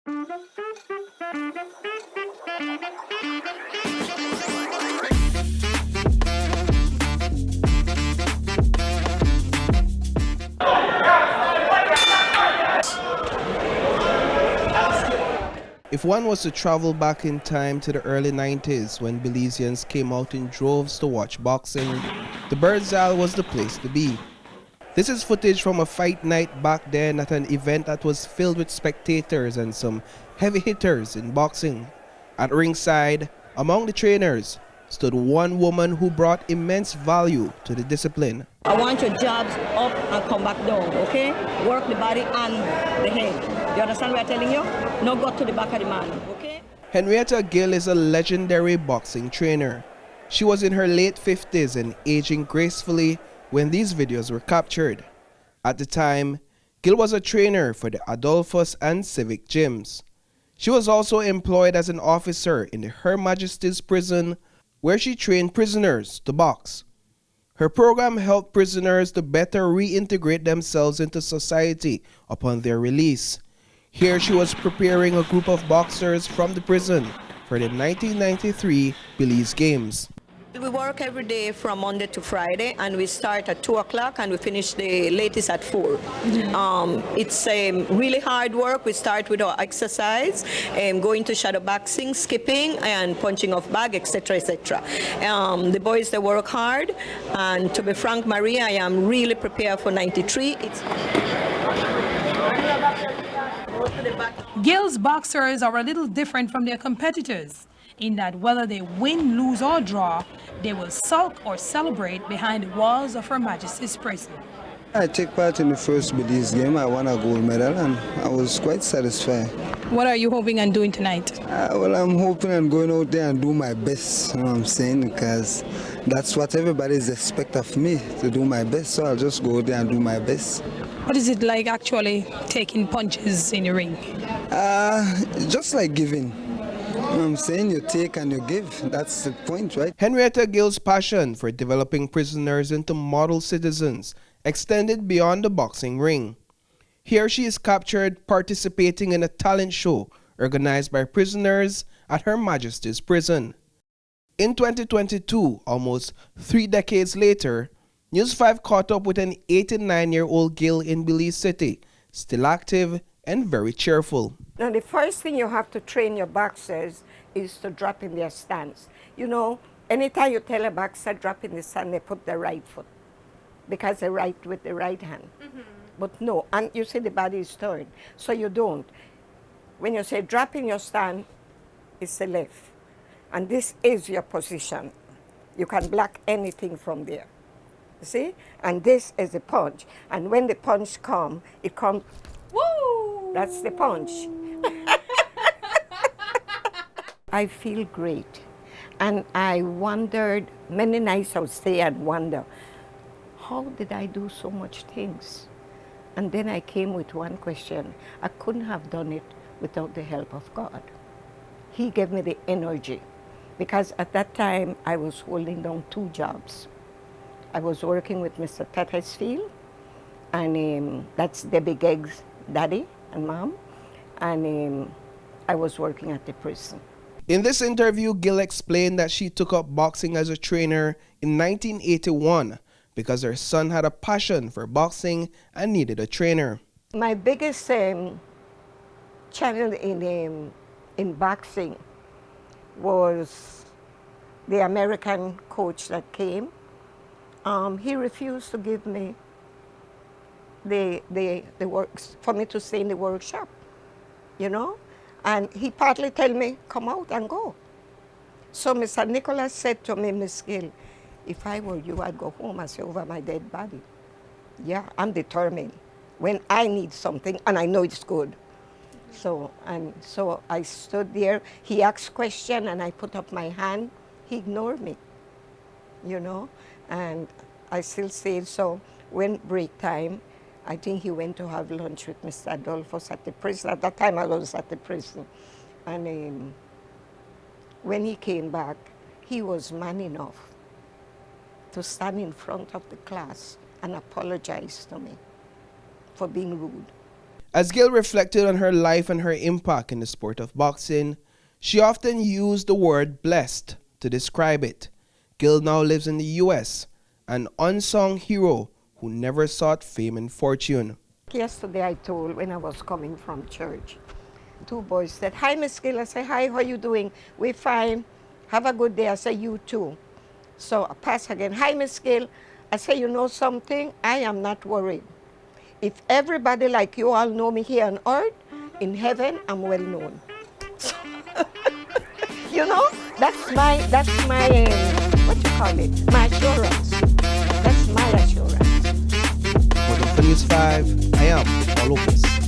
If one was to travel back in time to the early 90s when Belizeans came out in droves to watch boxing, the Bird's Eye was the place to be. This is footage from a fight night back then at an event that was filled with spectators and some heavy hitters in boxing. At ringside, among the trainers, stood one woman who brought immense value to the discipline. I want your jabs up and come back down, okay? Work the body and the head. You understand what I'm telling you? No go to the back of the man, okay? Henrietta Gill is a legendary boxing trainer. She was in her late 50s and aging gracefully when these videos were captured. At the time, Gill was a trainer for the Adolphus and Civic gyms. She was also employed as an officer in the Her Majesty's Prison, where she trained prisoners to box. Her program helped prisoners to better reintegrate themselves into society upon their release. Here she was preparing a group of boxers from the prison for the 1993 Belize Games. We work every day from Monday to Friday, and we start at 2 o'clock and we finish the latest at 4. It's really hard work. We start with our exercise, going to shadow boxing, skipping, and punching off bag, etc., etc. The boys, they work hard, and to be frank, Maria, I am really prepared for 93. Gill's boxers are a little different from their competitors in that whether they win, lose, or draw, they will sulk or celebrate behind the walls of Her Majesty's prison. I took part in the first Belize game. I won a gold medal and I was quite satisfied. What are you hoping and doing tonight? Well, I'm hoping and going out there and do my best, you know what I'm saying, because that's what everybody's expect of me, to do my best, so I'll just go out there and do my best. What is it like actually taking punches in the ring? Just like giving. You know what I'm saying? You take and you give. That's the point, right? Henrietta Gill's passion for developing prisoners into model citizens extended beyond the boxing ring. Here she is captured participating in a talent show organized by prisoners at Her Majesty's Prison. In 2022, almost 3 decades later, News 5 caught up with an 89-year-old Gill in Belize City, still active and very cheerful. Now, the first thing you have to train your boxers is to drop in their stance. You know, anytime you tell a boxer drop in the stand, they put the right foot because they right with the right hand. But no, and you see the body is turned, so you don't. When you say drop in your stand, it's the left. And this is your position. You can block anything from there. You see? And this is the punch. And when the punch comes, it comes. Woo! That's the punch. I feel great. And I wondered, many nights I would stay and wonder, how did I do so much things? And then I came with one question. I couldn't have done it without the help of God. He gave me the energy. Because at that time, I was holding down 2 jobs. I was working with Mr. Tattersfield, and that's Debbie Gegg's daddy and mom, and I was working at the prison. In this interview, Gill explained that she took up boxing as a trainer in 1981 because her son had a passion for boxing and needed a trainer. My biggest challenge in boxing was the American coach that came. He refused to give me the works for me to stay in the workshop, you know? And he partly tell me, come out and go. So Mr. Nicholas said to me, Miss Gill, if I were you, I'd go home and say over my dead body. Yeah, I'm determined. When I need something, and I know it's good. So I stood there. He asked question, and I put up my hand. He ignored me, you know? And I still stayed. So when break time, I think he went to have lunch with Mr. Adolphus at the prison. At that time, I was at the prison. And when he came back, he was man enough to stand in front of the class and apologize to me for being rude. As Gill reflected on her life and her impact in the sport of boxing, she often used the word blessed to describe it. Gill now lives in the US, an unsung hero who never sought fame and fortune. Yesterday I told, when I was coming from church, two boys said, "Hi, Miss Gill." I said, "Hi, how you doing?" "We fine. Have a good day." I said, "You too." So I pass again, "Hi, Miss Gill." I say, "You know something? I am not worried. If everybody like you all know me here on earth, in heaven, I'm well known." You know, that's my, what you call it? My assurance. That's my assurance. For the News 5, I am Lopez.